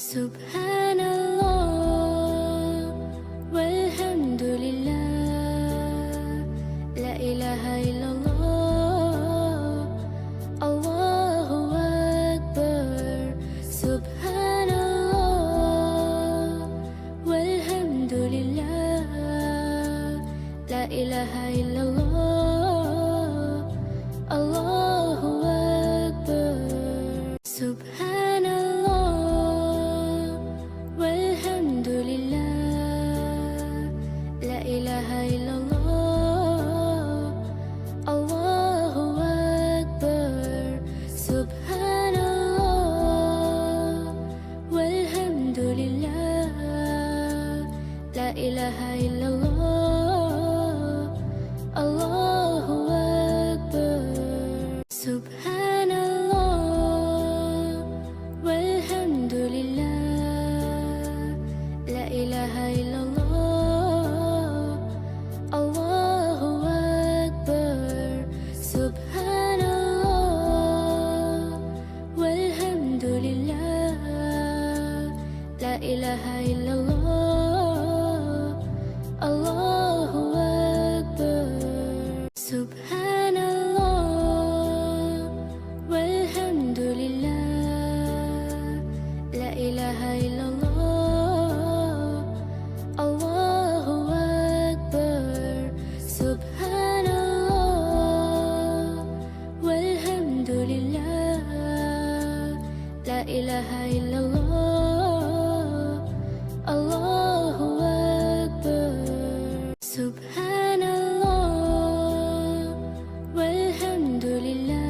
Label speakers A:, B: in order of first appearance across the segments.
A: Subhanallah walhamdulillah, la ilaha illallah, Allahu Akbar. Subhanallah walhamdulillah, la ilaha illallah, Allahu Akbar. Subhanallah walhamdulillah, la ilaha illallah, Allahu Akbar. Subhanallah walhamdulillah, la ilaha illallah, Allahu Akbar. Subhanallah walhamdulillah, la ilaha illallah, Allahu Akbar. Subhanallah walhamdulillah, la ilaha illallah, Allahu Akbar. Subhanallah walhamdulillah, la ilaha illallah, Allahu Akbar. Subhanallah walhamdulillah, la ilaha illallah, Allahu Akbar. Subhanallah walhamdulillah,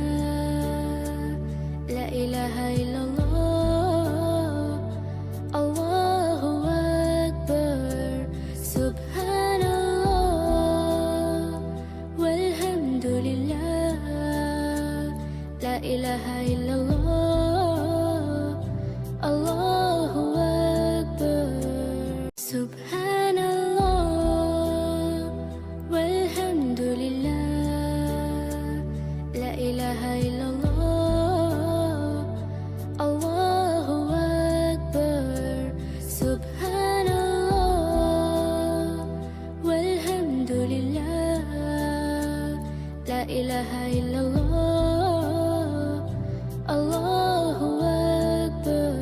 A: la ilaha illallah, Allahu Akbar. Subhanallah walhamdulillah, la ilaha illallah, Allahu Akbar. Subhanallah walhamdulillah, la ilaha illallah, Allahu Akbar. Subhanallah walhamdulillah, la ilaha illallah, Allahu Akbar. Subhanallah walhamdulillah, la ilaha illallah, Allahu Akbar.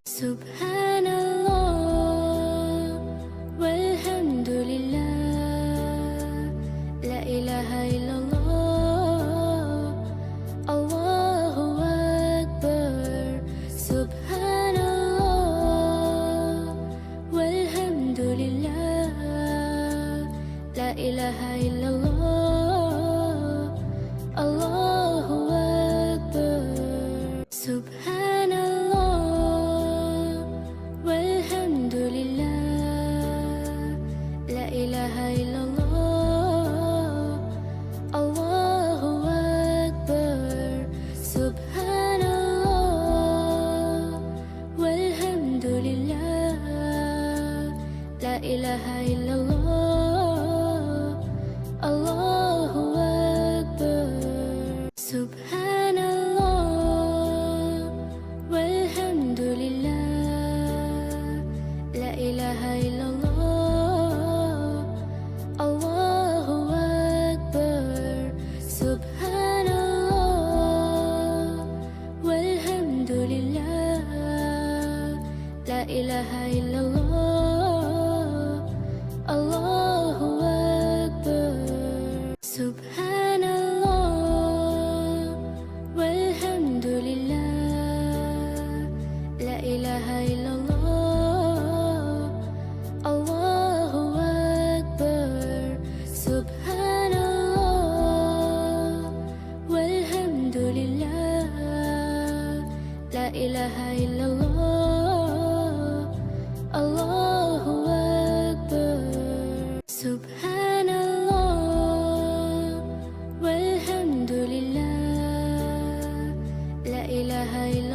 A: Subhanallah walhamdulillah, la ilaha illallah, Allahu Akbar. Subhanallah walhamdulillah, la ilaha illallah, Allahu Akbar. Subhanallah walhamdulillah, la ilaha illallah, Allahu Akbar. Subhanallah walhamdulillah, la ilaha illallah, Allahu Akbar. Subhanallah walhamdulillah, la ilaha illallah, Allahu Akbar. Subhanallah walhamdulillah, la ilaha illallah, Allahu Akbar. Subhanallah walhamdulillah, la ilaha illallah, Allahu Akbar. Subhanallah walhamdulillah, la ilaha illallah.